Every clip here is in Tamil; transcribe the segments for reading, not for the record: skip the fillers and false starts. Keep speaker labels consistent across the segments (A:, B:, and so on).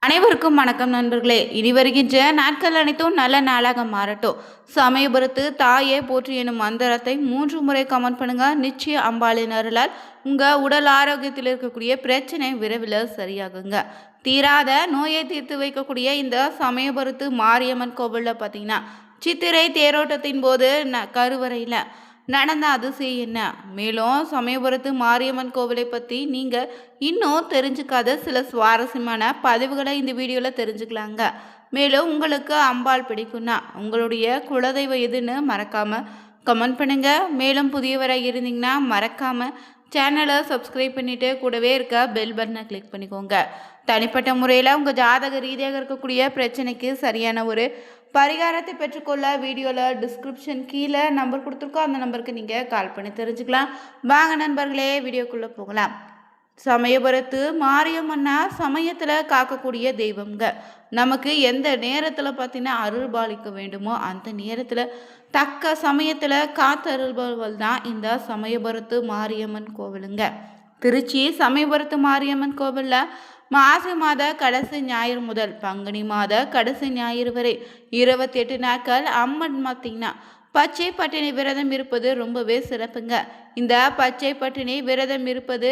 A: அனைவருக்கும் வணக்கம் நண்பர்களே. இனி வருகின்ற நாட்கள் அனைத்தும் நல்ல நாளாக மாறட்டும். சமயபுரத்து தாயே போற்றி எனும் மந்திரத்தை 3 முறை கமெண்ட் பண்ணுங்க. நிச்சய அம்பாளின் அருளால் உங்க உடல் ஆரோக்கியத்தில் இருக்கக்கூடிய பிரச்சனை விரைவில் சரியாகுங்க. தீராத நோயை தீர்த்து வைக்கக்கூடிய இந்த சமயபுரத்து மாரியம்மன் கோவிலில் பார்த்தீங்கன்னா சித்திரை தேரோட்டத்தின் போது கருவறையில் நடந்த அதிசயம் என்ன, மேலும் சமயபுரத்து மாரியம்மன் கோவிலை பற்றி நீங்கள் இன்னும் தெரிஞ்சுக்காத சில சுவாரஸ்யமான பதிவுகளை இந்த வீடியோவில் தெரிஞ்சுக்கலாங்க. மேலும் உங்களுக்கு அம்பாள் பிடிக்கும்னா உங்களுடைய குலதெய்வம் எதுன்னு மறக்காமல் கமெண்ட் பண்ணுங்கள். மேலும் புதியவராக இருந்தீங்கன்னா மறக்காமல் சேனலை சப்ஸ்கிரைப் பண்ணிவிட்டு கூடவே இருக்க பெல் பட்டனை கிளிக் பண்ணிக்கோங்க. தனிப்பட்ட முறையில் உங்கள் ஜாதக ரீதியாக இருக்கக்கூடிய பிரச்சனைக்கு சரியான ஒரு பரிகாரத்தை பெற்றுக்கொள்ள வீடியோவில் டிஸ்கிரிப்ஷன் கீழே நம்பர் கொடுத்துருக்கோம். அந்த நம்பருக்கு நீங்கள் கால் பண்ணி தெரிஞ்சுக்கலாம். வாங்க நண்பர்களே, வீடியோக்குள்ளே போகலாம். சமயபுரத்து மாரியம்மன்னா சமயத்தில் காக்கக்கூடிய தெய்வங்க. நமக்கு எந்த நேரத்தில் பார்த்தீங்கன்னா அருள்பாலிக்க வேண்டுமோ அந்த நேரத்தில் தக்க சமயத்தில் காத்து அருள்பவள் தான் இந்த சமயபுரத்து மாரியம்மன் கோவிலுங்க. திருச்சி சமயபுரத்து மாரியம்மன் கோவிலில் மாசி மாத கடைசி ஞாயிறு முதல் பங்குனி மாத கடைசி ஞாயிறு வரை 28 நாட்கள் அம்மன் பார்த்தீங்கன்னா பச்சை பட்டினி விரதம் இருப்பது ரொம்பவே சிறப்புங்க. இந்த பச்சை பட்டினி விரதம் இருப்பது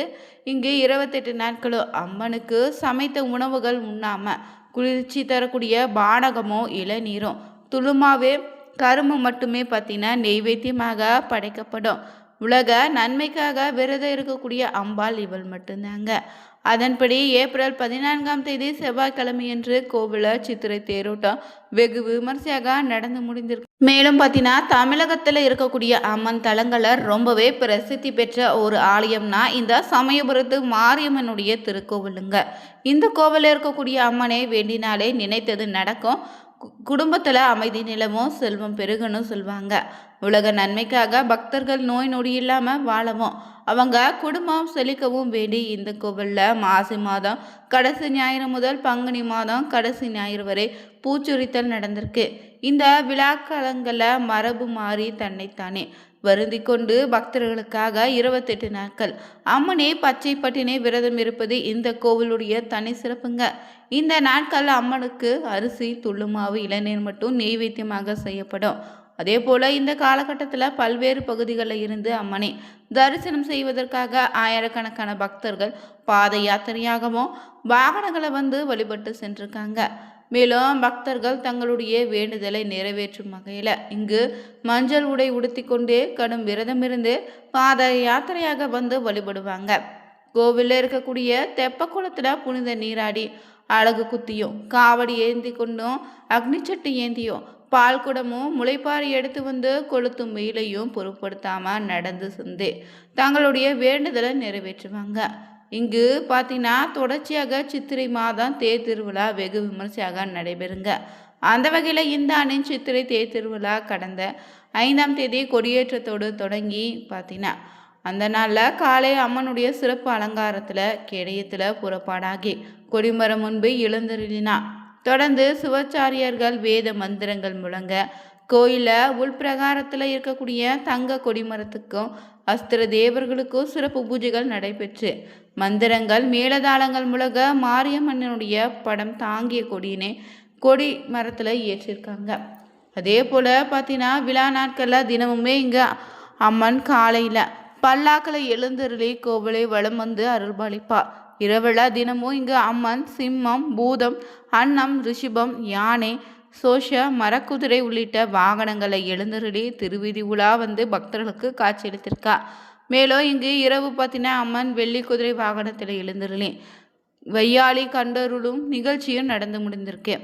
A: இங்கு 28 நாட்களும் அம்மனுக்கு சமைத்த உணவுகள் உண்ணாமல் குளிர்ச்சி தரக்கூடிய பானகமோ இளநீரும் துளுமாவே கரும்பு மட்டுமே பார்த்தீங்கன்னா நெய்வேத்தியமாக படைக்கப்படும். உலக நன்மைக்காக விரதம் இருக்கக்கூடிய அம்பாள் இவள் மட்டும்தாங்க. அதன்படி ஏப்ரல் 14ஆம் தேதி செவ்வாய்க்கிழமையன்று கோவிலில் சித்திரை தேரோட்டம் வெகு விமர்சையாக நடந்து முடிந்திருக்கு. மேலும் பார்த்தீங்கன்னா தமிழகத்தில் இருக்கக்கூடிய அம்மன் தலங்களில் ரொம்பவே பிரசித்தி பெற்ற ஒரு ஆலயம்னா இந்த சமயபுரத்து மாரியம்மனுடைய திருக்கோவிலுங்க. இந்த கோவிலில் இருக்கக்கூடிய அம்மனை வேண்டினாலே நினைத்தது நடக்கும். குடும்பத்தில் அமைதி நிலவும், செல்வம் பெருகணும் சொல்லுவாங்க. உலக நன்மைக்காக பக்தர்கள் நோய் நொடி இல்லாமல் வாழவும் அவங்க குடும்பம் செழிக்கவும் வேண்டி இந்த கோவிலில் மாசி மாதம் கடைசி ஞாயிறு முதல் பங்குனி மாதம் கடைசி ஞாயிறு வரை பூச்சுரித்தல் நடந்திருக்கு. இந்த விழாக்காலங்களில் மரபு மாறி தன்னைத்தானே வருந்தி கொண்டு பக்தர்களுக்காக 28 நாட்கள் அம்மனே பச்சை பட்டினி விரதம் இருப்பது இந்த கோவிலுடைய தனி சிறப்புங்க. இந்த நாட்கள் அம்மனுக்கு அரிசி துள்ளுமாவு இளநீர் மட்டும் நெய்வேத்தியமாக செய்யப்படும். அதே போல் இந்த காலகட்டத்தில் பல்வேறு பகுதிகளில் இருந்து அம்மனை தரிசனம் செய்வதற்காக ஆயிரக்கணக்கான பக்தர்கள் பாத யாத்திரையாகவும் வாகனங்களை வந்து வழிபட்டு சென்றிருக்காங்க. மேலும் பக்தர்கள் தங்களுடைய வேண்டுதலை நிறைவேற்றும் வகையில் இங்கு மஞ்சள் உடை உடுத்தி கொண்டே கடும் விரதம் இருந்து பாத யாத்திரையாக வந்து வழிபடுவாங்க. கோவிலில் இருக்கக்கூடிய தெப்ப குளத்தில் புனித நீராடி அழகு குத்தியும் காவடி ஏந்தி கொண்டும் அக்னிச்சட்டி ஏந்தியும் பால் குடமும் முளைப்பாரி எடுத்து வந்து கொளுத்தும் வெயிலையும் பொருட்படுத்தாமல் நடந்து சென்று தங்களுடைய வேண்டுதலை நிறைவேற்றுவாங்க. இங்கு பார்த்தீங்கன்னா தொடர்ச்சியாக சித்திரை மாதம் தேர் திருவிழா வெகு விமர்சையாக நடைபெறுங்க. அந்த வகையில் இந்த ஆண்டின் சித்திரை தேர் திருவிழா கடந்த 5ஆம் தேதி கொடியேற்றத்தோடு தொடங்கி பார்த்தீங்கன்னா அந்த நாளில் காலை அம்மனுடைய சிறப்பு அலங்காரத்தில் கேடயத்தில் புறப்பாடாகி கொடிமரம் முன்பு எழுந்தருளினா தொடர்ந்து சிவாச்சாரியர்கள் வேத மந்திரங்கள் முழங்க கோயிலில் உள்பிரகாரத்தில் இருக்கக்கூடிய தங்க கொடிமரத்துக்கும் அஸ்திர தேவர்களுக்கும் சிறப்பு பூஜைகள் நடைபெற்று மந்திரங்கள் மேலதாளங்கள் முழங்க மாரியம்மனுடைய படம் தாங்கிய கொடியினை கொடி மரத்தில் ஏற்றிருக்காங்க. அதே போல் பார்த்தீங்கன்னா விழா நாட்களில் தினமுமே இங்கே அம்மன் காலையில் பல்லாக்களை எழுந்தருளி கோவிலை வலம் வந்து அருள்பாலிப்பார். இரவுல தினமும் இங்கு அம்மன் சிம்மம் பூதம் அன்னம் ரிஷிபம் யானை சோஷ மரக்குதிரை உள்ளிட்ட வாகனங்களை எழுந்தருளி திருவீதி உலா வந்து பக்தர்களுக்கு காட்சியளித்திருக்கா. மேலும் இங்கு இரவு பார்த்தீங்கன்னா அம்மன் வெள்ளி குதிரை வாகனத்தில் எழுந்தருளி வையாளி கண்டருளும் நிகழ்ச்சியும் நடந்து முடிந்திருக்கு.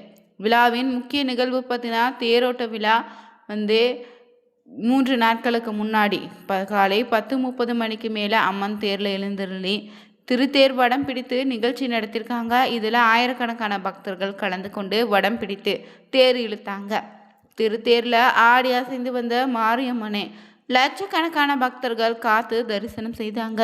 A: விழாவின் முக்கிய நிகழ்வு பார்த்தீங்கன்னா தேரோட்ட விழா வந்து 3 நாட்களுக்கு முன்னாடி காலை 10:30 மணிக்கு மேலே அம்மன் தேரில் எழுந்தருளி திருத்தேர் வடம் பிடித்து நிகழ்ச்சி நடத்தியிருக்காங்க. இதில் ஆயிரக்கணக்கான பக்தர்கள் கலந்து கொண்டு வடம் பிடித்து தேர் இழுத்தாங்க. திருத்தேரில் ஆடி அசைந்து வந்த மாரியம்மனை லட்சக்கணக்கான பக்தர்கள் காத்து தரிசனம் செய்தாங்க.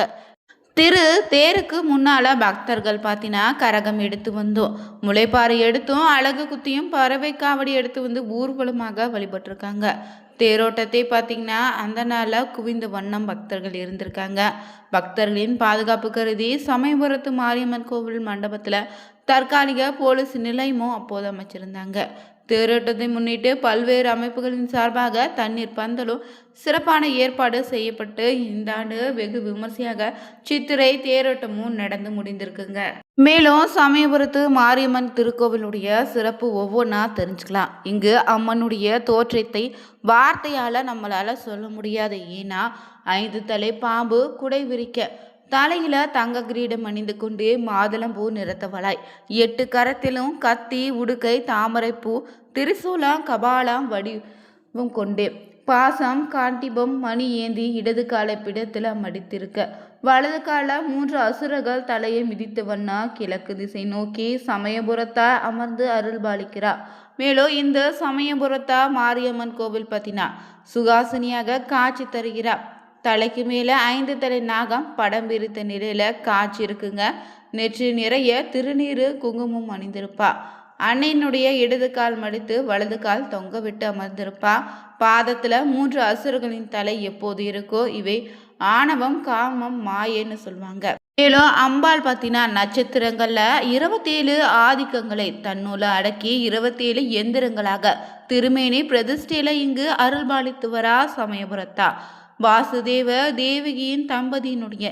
A: தேருக்கு முன்னால் பக்தர்கள் பார்த்தீங்கன்னா கரகம் எடுத்து வந்தோம், முளைப்பாறை எடுத்தும் அழகு குத்தியும் பறவை காவடி எடுத்து வந்து ஊர்வலமாக வழிபட்டிருக்காங்க. தேரோட்டத்தை பார்த்திங்கன்னா அந்த நாளில் குவிந்த வண்ணம் பக்தர்கள் இருந்திருக்காங்க. பக்தர்களின் பாதுகாப்பு கருதி சமயபுரத்து மாரியம்மன் கோவில் மண்டபத்தில் தற்காலிக போலீஸ் நிலையமும் அப்போது அமைச்சிருந்தாங்க. தேரோட்டத்தை முன்னிட்டு பல்வேறு அமைப்புகளின் சார்பாக தண்ணீர் பந்தலும் சிறப்பான ஏற்பாடு செய்யப்பட்டு இந்த ஆண்டு வெகு விமர்சையாக சித்திரை தேரோட்டமும் நடந்து முடிந்திருக்குங்க. மேலும் சமயபுரத்து மாரியம்மன் திருக்கோவிலுடைய சிறப்பு ஒவ்வொன்றா தெரிஞ்சுக்கலாம். இங்கு அம்மனுடைய தோற்றத்தை வார்த்தையால் நம்மளால் சொல்ல முடியாது. ஏன்னா 5 தலை பாம்பு குடை விரிக்க, தலையில தங்க கிரீடம் அணிந்து கொண்டு மாதுளம்பூ நிறத்தவளாய், 8 கரத்திலும் கத்தி உடுக்கை தாமரைப்பூ திரிசூலம் கபாலம் வடிவம் கொண்டு, பாசம் காண்டிபம் மணி ஏந்தி இடது காலை பிடத்தில் மடித்திருக்க, வலது கால 3 அசுரர்கள் தலையை மிதித்தவண்ணா கிழக்கு திசை நோக்கி சமயபுரத்தா அமர்ந்து அருள் பாலிக்கிறார். மேலும் இந்த சமயபுரத்தா மாரியம்மன் கோவில் பத்தினா சுகாசினியாக காட்சி தருகிறார். தலைக்கு மேலே 5 தலை நாகம் படம் விரித்த நிலையில காட்சி இருக்குங்க. நெற்றி நிறைய திருநீரு குங்குமம் அணிந்திருப்பா. அன்னையினுடைய இடது கால் மடித்து வலது கால் தொங்க விட்டு அமர்ந்திருப்பா. பாதத்துல 3 அசுரர்களின் தலை எப்போது இருக்கோ இவை ஆணவம் காமம் மாயன்னு சொல்லுவாங்க. மேலும் அம்பாள் பார்த்தீங்கன்னா நட்சத்திரங்கள்ல 27 ஆதிக்கங்களை தன்னுள்ள அடக்கி 27 எந்திரங்களாக திருமேனி பிரதிஷ்டையில இங்கு அருள்பாலித்து வரா சமயபுரத்தா. வாசுதேவ தேவகியின் தம்பதியினுடைய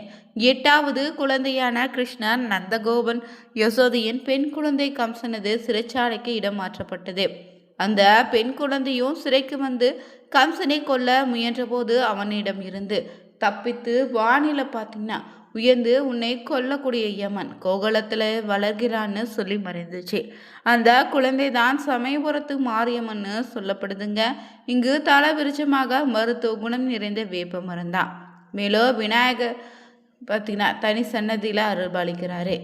A: 8வது குழந்தையான கிருஷ்ணன் நந்தகோபன் யசோதையின் பெண் குழந்தை கம்சனது சிறைச்சாலைக்கு இடம் மாற்றப்பட்டது. அந்த பெண் குழந்தையும் சிறைக்கு வந்து கம்சனை கொல்ல முயன்றபோது அவனிடம் இருந்து தப்பித்து வானில பார்த்தீங்கன்னா உயர்ந்து உன்னை கொல்லக்கூடிய யமன் கோகுலத்தில் வளர்கிறான்னு சொல்லி மறைந்துச்சு. அந்த குழந்தை தான் சமயபுரத்து மாரியம்மன்னு சொல்லப்படுதுங்க. இங்கு தல விருட்சமாக மருத்துவ குணம் நிறைந்த வேப்ப மரம்தான். மேலும் விநாயகர் பார்த்தீங்கன்னா தனி சன்னதியில் அருள்பாலிக்கிறாரு.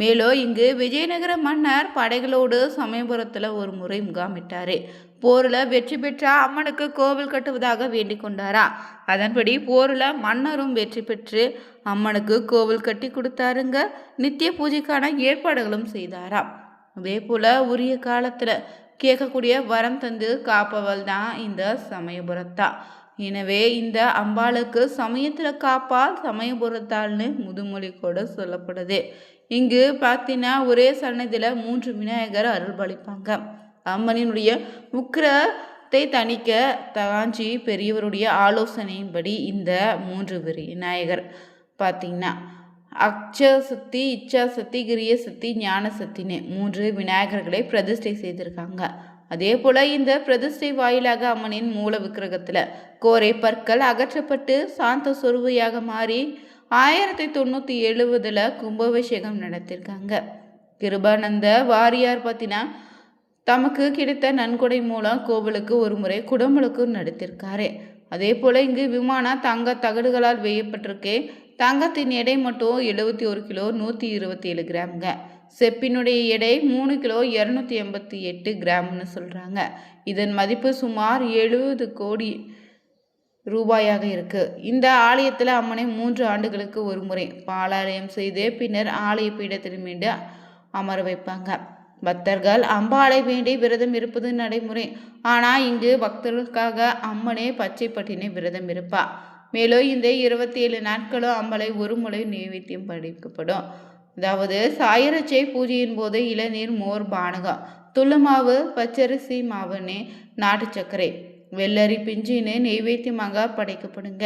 A: மேலும் இங்கு விஜயநகர மன்னர் படைகளோடு சமயபுரத்தில் ஒரு முறை முகாமிட்டாரு. போரில் வெற்றி பெற்ற அம்மனுக்கு கோவில் கட்டுவதாக வேண்டிக் கொண்டாரா. அதன்படி போரில் மன்னரும் வெற்றி பெற்று அம்மனுக்கு கோவில் கட்டி கொடுத்தாருங்க. நித்திய பூஜைக்கான ஏற்பாடுகளும் செய்தாராம். அதே போல் உரிய காலத்தில் கேட்கக்கூடிய வரம் தந்து காப்பவள் தான் இந்த சமயபுரத்தா. எனவே இந்த அம்பாளுக்கு சமயத்தில் காப்பால் சமயபுரத்தால்னு முதுமொழி கூட சொல்லப்படுது. இங்கு பார்த்தீங்கன்னா ஒரே சன்னதியில் 3 விநாயகர் அருள்பாலிப்பாங்க. அம்மனினுடைய உக்கிரத்தை தணிக்க காஞ்சி பெரியவருடைய ஆலோசனையின்படி இந்த 3 விநாயகர் பார்த்தீங்கன்னா அக்ஷசக்தி இச்சாசக்தி கிரியசக்தி ஞானசக்தின்னு 3 விநாயகர்களை பிரதிஷ்டை செய்திருக்காங்க. அதே போல் இந்த பிரதிஷ்டை வாயிலாக அம்மனின் மூல விக்கிரகத்தில் கோரை பற்கள் அகற்றப்பட்டு சாந்த சொருவையாக மாறி 1970 கும்பாபிஷேகம் நடத்திருக்காங்க. கிருபானந்த வாரியார் பார்த்தீங்கன்னா தமக்கு கிடைத்த நன்கொடை மூலம் கோவிலுக்கு ஒரு முறை குடமுழுக்கு நடத்திருக்காரு. அதே போல் இங்கு விமானம் தங்க தகடுகளால் வேயப்பட்டிருக்கு. தங்கத்தின் எடை மட்டும் 71 கிலோ 127 கிராம்ங்க. செப்பினுடைய எடை 3 கிலோ 288 கிராம்னு சொல்கிறாங்க. இதன் மதிப்பு சுமார் 70 கோடி ரூபாயாக இருக்கு. இந்த ஆலயத்தில் அம்மனை 3 ஆண்டுகளுக்கு ஒரு முறை பாலாலயம் செய்து பின்னர் ஆலய பீடத்தில் மீண்டு அமர வைப்பாங்க. பக்தர்கள் அம்பாளை வேண்டி விரதம் இருப்பது நடைமுறை. ஆனால் இங்கு பக்தர்களுக்காக அம்மனே பச்சை பட்டினை விரதம் இருப்பா. மேலும் இந்த 27 நாட்களும் அம்பாளை ஒரு முறை நைவேத்தியம் படைக்கப்படும். அதாவது சாயரட்சை பூஜையின் போது இளநீர் மோர் பானகம் துள்ளுமாவு பச்சரிசி மாவுன்னு நாட்டு சர்க்கரை வெள்ளரி பிஞ்சின்னு நெய்வேத்தியமாக படைக்கப்படுங்க.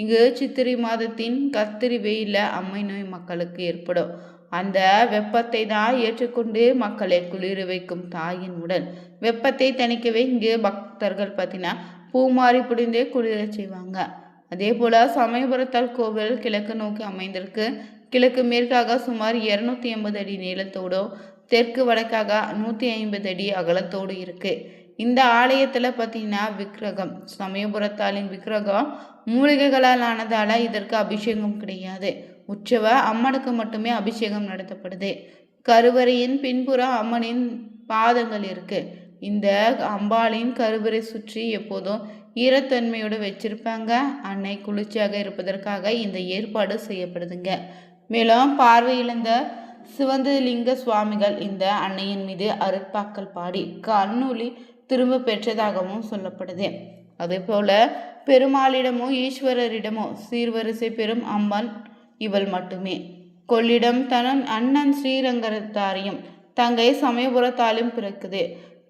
A: இங்கு சித்திரை மாதத்தின் கத்திரி வெயிலில் அம்மை நோய் மக்களுக்கு ஏற்படும். அந்த வெப்பத்தை தான் ஏற்றுக்கொண்டு மக்களை குளிர வைக்கும் தாயின் உடல் வெப்பத்தை தணிக்கவே இங்கு பக்தர்கள் பார்த்தீங்கன்னா பூமாரி புடிந்தே குளிர செய்வாங்க. அதே போல் சமயபுரத்தால் கோவில் கிழக்கு நோக்கி அமைந்திருக்கு. கிழக்கு மேற்காக சுமார் 280 அடி நீளத்தோடும் தெற்கு வடக்காக 150 அடி அகலத்தோடு இருக்குது. இந்த ஆலயத்தில் பார்த்தீங்கன்னா விக்கிரகம் சமயபுரத்தாலின் விக்கிரகம் மூலிகைகளால் ஆனதால் இதற்கு அபிஷேகம் கிடையாது. உற்சவ அம்மனுக்கு மட்டுமே அபிஷேகம் நடத்தப்படுது. கருவறையின் பின்புறம் அம்மனின் பாதங்கள் இருக்கு. இந்த அம்பாளின் கருவறை சுற்றி எப்போதும் ஈரத்தன்மையோடு வச்சிருப்பாங்க. அன்னை குளிர்ச்சியாக இருப்பதற்காக இந்த ஏற்பாடு செய்யப்படுதுங்க. மேலும் பார்வையிழந்த சிவந்தலிங்க சுவாமிகள் இந்த அன்னையின் மீது அருட்பாக்கள் பாடி கண்ணொளி திரும்ப பெற்றதாகவும் சொல்லப்படுது. அதேபோல பெருமாளிடமோ ஈஸ்வரரிடமோ சீர்வரிசை பெறும் அம்மன் இவள் மட்டுமே. கொள்ளிடம் தன் அண்ணன் ஸ்ரீரங்கத்தாரையும் தங்கை சமயபுரத்தாலும் பிறக்குது.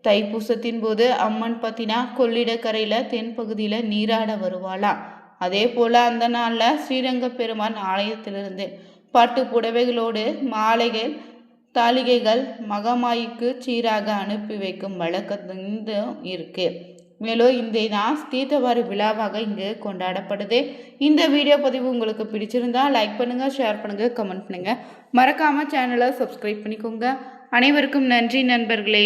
A: தைப்பூசத்தின் போது அம்மன் பத்தினா கொள்ளிடக்கரையில் தென்பகுதியில் நீராட வருவாளாம். அதே போல் அந்த நாளில் ஸ்ரீரங்க பெருமான் ஆலயத்திலிருந்து பட்டு புடவைகளோடு மாலைகள் தாளிகைகள் மகமாய்க்கு சீராக அனுப்பி வைக்கும் வழக்கம் இருக்கு. மேலும் இந்த நாள் தீர்த்தவாரி விழாவாக இங்கு கொண்டாடப்படுது. இந்த வீடியோ பதிவு உங்களுக்கு பிடிச்சிருந்தா லைக் பண்ணுங்கள், ஷேர் பண்ணுங்கள், கமெண்ட் பண்ணுங்கள். மறக்காமல் சேனலை சப்ஸ்கிரைப் பண்ணிக்கோங்க. அனைவருக்கும் நன்றி நண்பர்களே.